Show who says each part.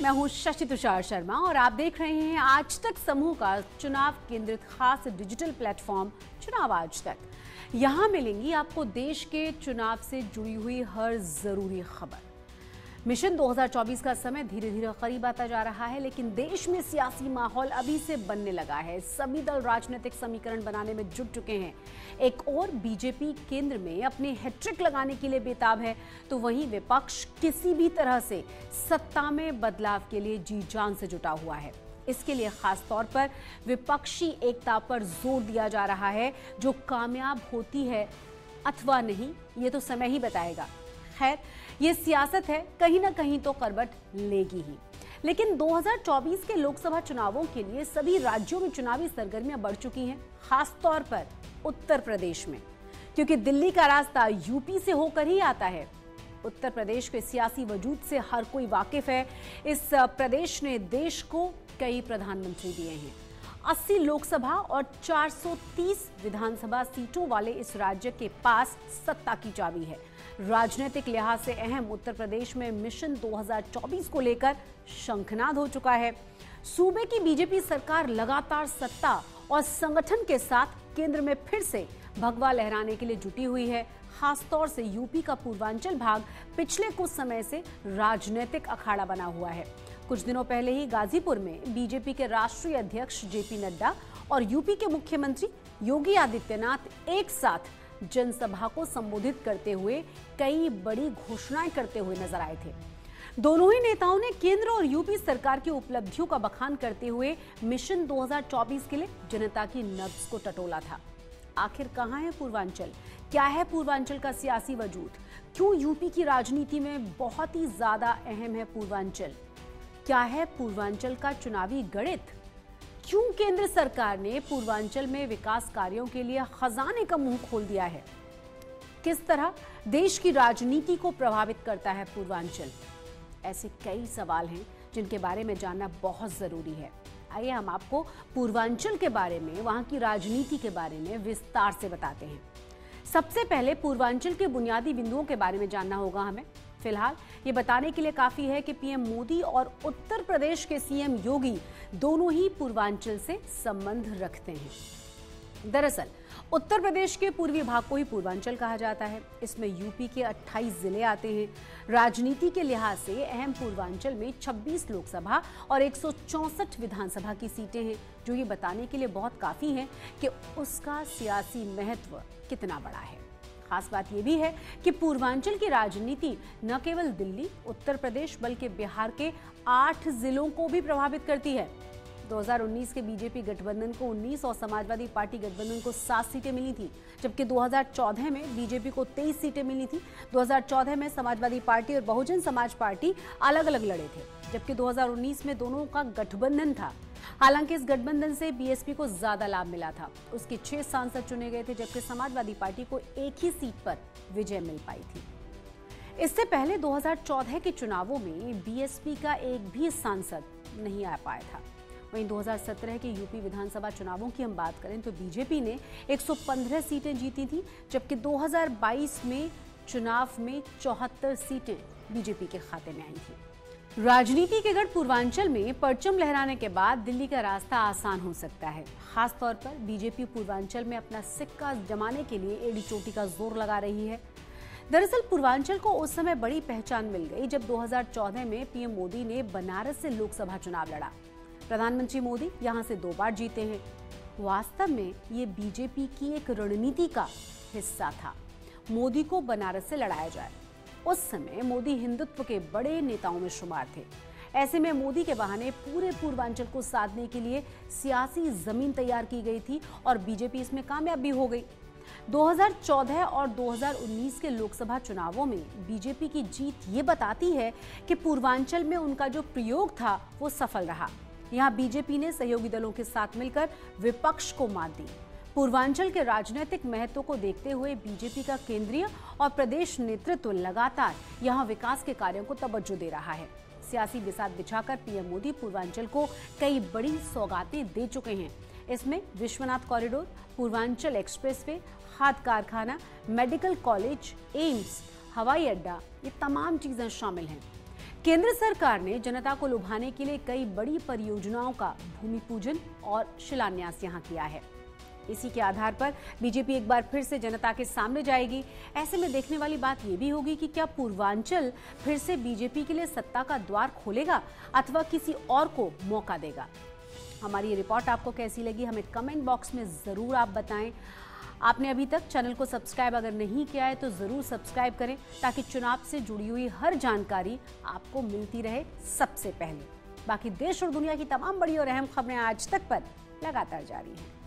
Speaker 1: मैं हूं शशि तुषार शर्मा और आप देख रहे हैं आज तक समूह का चुनाव केंद्रित खास डिजिटल प्लेटफॉर्म चुनाव आज तक। यहां मिलेंगी आपको देश के चुनाव से जुड़ी हुई हर जरूरी खबर। मिशन 2024 का समय धीरे धीरे करीब आता जा रहा है, लेकिन देश में सियासी माहौल अभी से बनने लगा है। सभी दल राजनीतिक समीकरण बनाने में जुट चुके हैं। एक और बीजेपी केंद्र में अपने हैट्रिक लगाने के लिए बेताब है, तो वहीं विपक्ष किसी भी तरह से सत्ता में बदलाव के लिए जी जान से जुटा हुआ है। इसके लिए खास तौर पर विपक्षी एकता पर जोर दिया जा रहा है, जो कामयाब होती है अथवा नहीं ये तो समय ही बताएगा। खैर, ये सियासत है, कहीं ना कहीं तो करवट लेगी ही। लेकिन 2024 के लोकसभा चुनावों के लिए सभी राज्यों में चुनावी सरगर्मियां बढ़ चुकी हैं, खास तौर पर उत्तर प्रदेश में, क्योंकि दिल्ली का रास्ता यूपी से होकर ही आता है। उत्तर प्रदेश के सियासी वजूद से हर कोई वाकिफ है। इस प्रदेश ने देश को कई प्रधानमंत्री दिए हैं। 80 लोकसभा और 430 विधानसभा सीटों वाले इस राज्य के पास सत्ता की चाबी है। राजनीतिक लिहाज से अहम उत्तर प्रदेश में मिशन 2024 को लेकर शंखनाद हो चुका है। सूबे की बीजेपी सरकार लगातार सत्ता और संगठन के साथ केंद्र में फिर से भगवा लहराने के लिए जुटी हुई है। खासतौर से यूपी का पूर्वांचल भाग पिछले कुछ समय से राजनीतिक अखाड़ा बना हुआ है। कुछ दिनों पहले ही गाजीपुर में बीजेपी के राष्ट्रीय अध्यक्ष जेपी नड्डा और यूपी के मुख्यमंत्री योगी आदित्यनाथ एक साथ जनसभा को संबोधित करते हुए कई बड़ी घोषणाएं करते हुए नजर आए थे। दोनों ही नेताओं ने केंद्र और यूपी सरकार की उपलब्धियों का बखान करते हुए मिशन 2024 के लिए जनता की नब्ज को टटोला था। आखिर कहां है पूर्वांचल? क्या है पूर्वांचल का सियासी वजूद? क्यों यूपी की राजनीति में बहुत ही ज्यादा अहम है पूर्वांचल? क्या है पूर्वांचल का चुनावी गणित? क्यों केंद्र सरकार ने पूर्वांचल में विकास कार्यों के लिए खजाने का मुंह खोल दिया है? किस तरह देश की राजनीति को प्रभावित करता है पूर्वांचल? ऐसे कई सवाल हैं जिनके बारे में जानना बहुत जरूरी है। आइए हम आपको पूर्वांचल के बारे में, वहां की राजनीति के बारे में विस्तार से बताते हैं। सबसे पहले पूर्वांचल के बुनियादी बिंदुओं के बारे में जानना होगा हमें। फिलहाल ये बताने के लिए काफी है कि पीएम मोदी और उत्तर प्रदेश के सीएम योगी दोनों ही पूर्वांचल से संबंध रखते हैं। दरअसल उत्तर प्रदेश के पूर्वी भाग को ही पूर्वांचल कहा जाता है। इसमें यूपी के 28 जिले आते हैं। राजनीति के लिहाज से अहम पूर्वांचल में 26 लोकसभा और 164 विधानसभा की सीटें हैं, जो ये बताने के लिए बहुत काफी है कि उसका सियासी महत्व कितना बड़ा है। खास बात यह भी है कि पूर्वांचल की राजनीति न केवल दिल्ली, उत्तर प्रदेश बल्कि बिहार के 8 जिलों को भी प्रभावित करती है। 2019 के बीजेपी गठबंधन को 19 और समाजवादी पार्टी गठबंधन को 7 सीटें मिली थी, जबकि 2014 में बीजेपी को 23 सीटें मिली थी। 2014 में समाजवादी पार्टी और बहुजन समाज पार्टी अलग अलग लड़े थे, जबकि 2019 में दोनों का गठबंधन था। हालांकि इस गठबंधन से बीएसपी को ज्यादा लाभ मिला था। उसके 6 सांसद चुने गए थे, जबकि समाजवादी पार्टी को एक ही सीट पर विजय मिल पाई थी। इससे पहले 2014 के चुनावों में बीएसपी का एक भी सांसद नहीं आ पाया था। वहीं 2017 के यूपी विधानसभा चुनावों की हम बात करें तो बीजेपी ने 115 सीटें जीती थी, जबकि 2022 में चुनाव में 74 सीटें बीजेपी के खाते में आई थी। राजनीति के गढ़ पूर्वांचल में परचम लहराने के बाद दिल्ली का रास्ता आसान हो सकता है। खासतौर पर बीजेपी पूर्वांचल में अपना सिक्का जमाने के लिए एड़ी चोटी का जोर लगा रही है। दरअसल पूर्वांचल को उस समय बड़ी पहचान मिल गई जब 2014 में पीएम मोदी ने बनारस से लोकसभा चुनाव लड़ा। प्रधानमंत्री मोदी यहां से 2 बार जीते हैं। वास्तव में ये बीजेपी की एक रणनीति का हिस्सा था, मोदी को बनारस से लड़ाया जाए। उस समय मोदी हिंदुत्व के बड़े नेताओं में शुमार थे। ऐसे में मोदी के बहाने पूरे पूर्वांचल को साधने के लिए सियासी जमीन तैयार की गई थी और बीजेपी इसमें कामयाब भी हो गई। 2014 और 2019 के लोकसभा चुनावों में बीजेपी की जीत ये बताती है कि पूर्वांचल में उनका जो प्रयोग था वो सफल रहा। यहाँ बीजेपी ने सहयोगी दलों के साथ मिलकर विपक्ष को मात दी। पूर्वांचल के राजनीतिक महत्व को देखते हुए बीजेपी का केंद्रीय और प्रदेश नेतृत्व लगातार यहाँ विकास के कार्यों को तवज्जो दे रहा है। सियासी बिसात बिछाकर पीएम मोदी पूर्वांचल को कई बड़ी सौगातें दे चुके हैं। इसमें विश्वनाथ कॉरिडोर, पूर्वांचल एक्सप्रेसवे, खाद कारखाना, मेडिकल कॉलेज, एम्स, हवाई अड्डा, ये तमाम चीजें शामिल हैं। केंद्र सरकार ने जनता को लुभाने के लिए कई बड़ी परियोजनाओं का भूमि पूजन और शिलान्यास यहां किया है। इसी के आधार पर बीजेपी एक बार फिर से जनता के सामने जाएगी। ऐसे में देखने वाली बात यह भी होगी कि क्या पूर्वांचल फिर से बीजेपी के लिए सत्ता का द्वार खोलेगा अथवा किसी और को मौका देगा। हमारी ये रिपोर्ट आपको कैसी लगी, हमें कमेंट बॉक्स में जरूर आप बताएं। आपने अभी तक चैनल को सब्सक्राइब अगर नहीं किया है तो जरूर सब्सक्राइब करें ताकि चुनाव से जुड़ी हुई हर जानकारी आपको मिलती रहे सबसे पहले। बाकी देश और दुनिया की तमाम बड़ी और अहम खबरें आज तक पर लगातार जारी हैं।